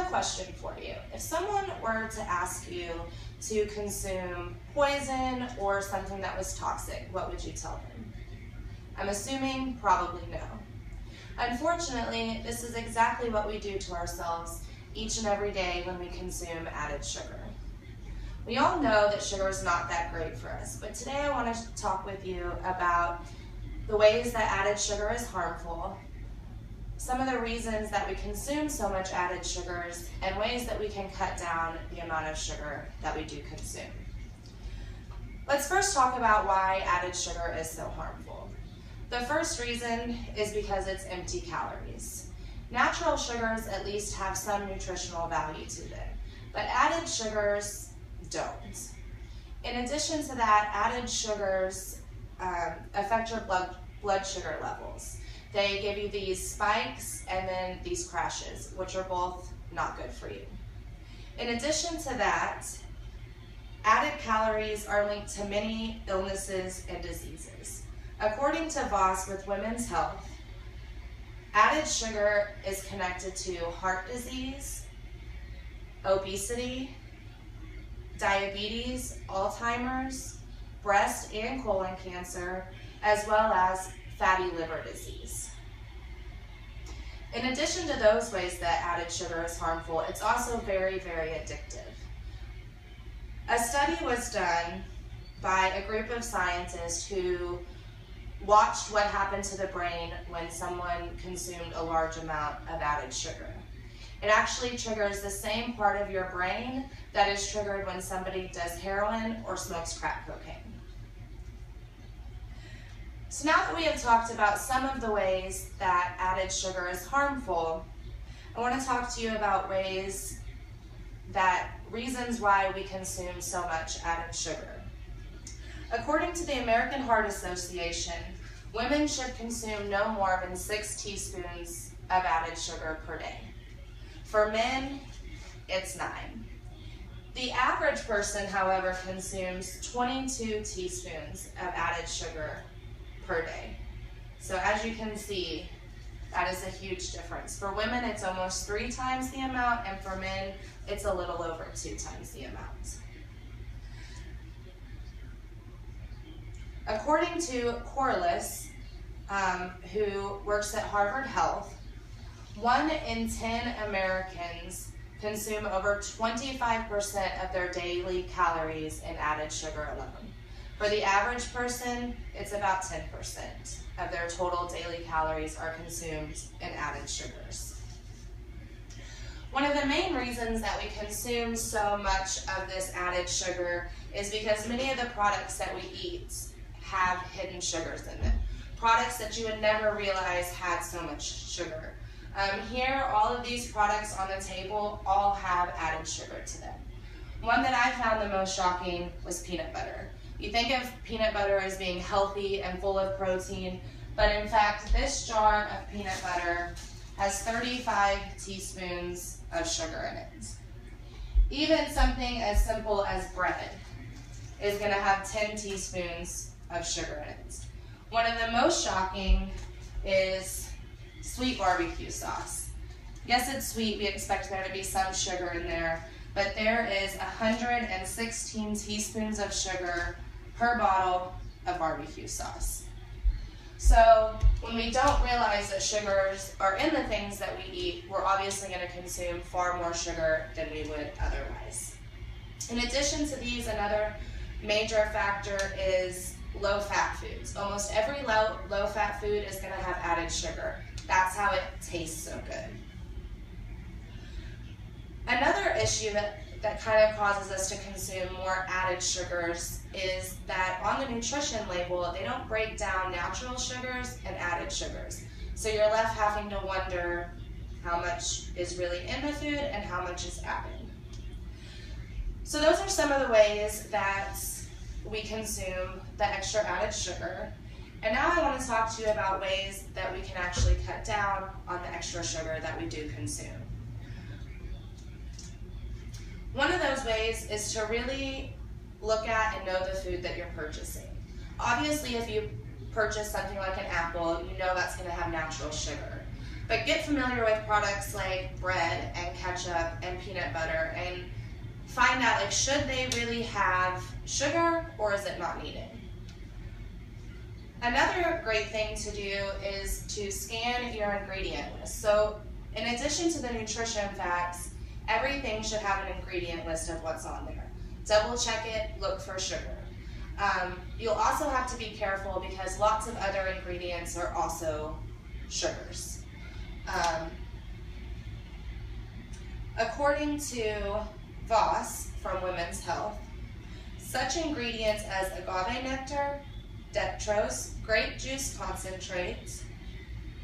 question for you. If someone were to ask you to consume poison or something that was toxic, what would you tell them? I'm assuming probably no. Unfortunately, this is exactly what we do to ourselves each and every day when we consume added sugar. We all know that sugar is not that great for us, but today I want to talk with you about the ways that added sugar is harmful, some of the reasons that we consume so much added sugars, and ways that we can cut down the amount of sugar that we do consume. Let's first talk about why added sugar is so harmful. The first reason is because it's empty calories. Natural sugars at least have some nutritional value to them, but added sugars don't. In addition to that, added sugars affect your blood sugar levels. They give you these spikes and then these crashes, which are both not good for you. In addition to that, added calories are linked to many illnesses and diseases. According to Voss with Women's Health, added sugar is connected to heart disease, obesity, diabetes, Alzheimer's, breast and colon cancer, as well as fatty liver disease. In addition to those ways that added sugar is harmful, it's also very, very addictive. A study was done by a group of scientists who watched what happened to the brain when someone consumed a large amount of added sugar. It actually triggers the same part of your brain that is triggered when somebody does heroin or smokes crack cocaine. So now that we have talked about some of the ways that added sugar is harmful, I want to talk to you about reasons why we consume so much added sugar. According to the American Heart Association, women should consume no more than 6 teaspoons of added sugar per day. For men, it's 9. The average person, however, consumes 22 teaspoons of added sugar per day. So as you can see, that is a huge difference. For women, it's almost 3 times the amount, and for men, it's a little over 2 times the amount. According to Corliss, who works at Harvard Health, 1 in 10 Americans consume over 25% of their daily calories in added sugar alone. For the average person, it's about 10% of their total daily calories are consumed in added sugars. One of the main reasons that we consume so much of this added sugar is because many of the products that we eat have hidden sugars in them. Products that you would never realize had so much sugar. Here, all of these products on the table all have added sugar to them. One that I found the most shocking was peanut butter. You think of peanut butter as being healthy and full of protein, but in fact, this jar of peanut butter has 35 teaspoons of sugar in it. Even something as simple as bread is going to have 10 teaspoons of sugar in it. One of the most shocking is sweet barbecue sauce. Yes, it's sweet. We expect there to be some sugar in there, but there is 116 teaspoons of sugar per bottle of barbecue sauce. So when we don't realize that sugars are in the things that we eat, we're obviously going to consume far more sugar than we would otherwise. In addition to these, another major factor is low-fat foods. Almost every low-fat food is going to have added sugar. That's how it tastes so good. Another issue that kind of causes us to consume more added sugars is that on the nutrition label, they don't break down natural sugars and added sugars. So you're left having to wonder how much is really in the food and how much is added. So those are some of the ways that we consume the extra added sugar. And now I want to talk to you about ways that we can actually cut down on the extra sugar that we do consume. One of those ways is to really look at and know the food that you're purchasing. Obviously, if you purchase something like an apple, you know that's going to have natural sugar. But get familiar with products like bread and ketchup and peanut butter and find out, like, should they really have sugar or is it not needed? Another great thing to do is to scan your ingredient list. So in addition to the nutrition facts, everything should have an ingredient list of what's on there. Double check it, look for sugar. You'll also have to be careful because lots of other ingredients are also sugars. According to Voss from Women's Health, such ingredients as agave nectar, dextrose, grape juice concentrate,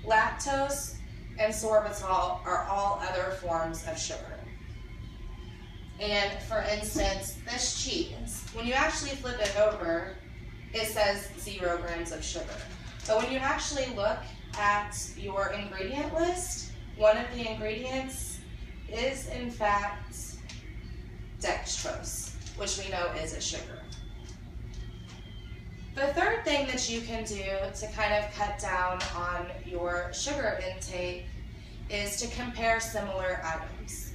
lactose, and sorbitol are all other forms of sugar. And for instance, this cheese, when you actually flip it over, it says 0 grams of sugar. But when you actually look at your ingredient list, one of the ingredients is in fact dextrose, which we know is a sugar. The third thing that you can do to kind of cut down on your sugar intake is to compare similar items.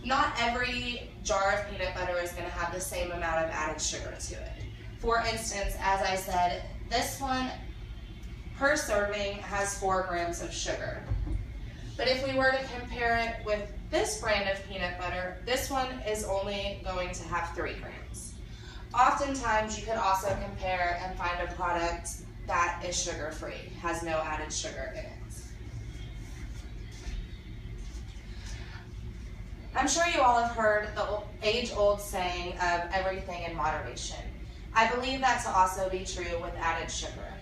Not every jar of peanut butter is going to have the same amount of added sugar to it. For instance, as I said, this one per serving has 4 grams of sugar. But if we were to compare it with this brand of peanut butter, this one is only going to have 3 grams. Oftentimes, you could also compare and find a product that is sugar-free, has no added sugar in it. I'm sure you all have heard the age-old saying of everything in moderation. I believe that to also be true with added sugar.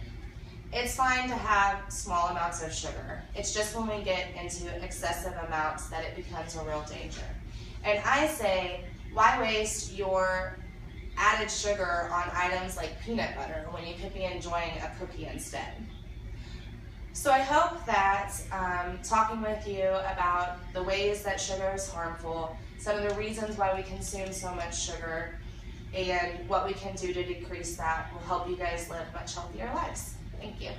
It's fine to have small amounts of sugar. It's just when we get into excessive amounts that it becomes a real danger. And I say, why waste your added sugar on items like peanut butter when you could be enjoying a cookie instead? So I hope that talking with you about the ways that sugar is harmful, some of the reasons why we consume so much sugar, and what we can do to decrease that will help you guys live much healthier lives. Thank you.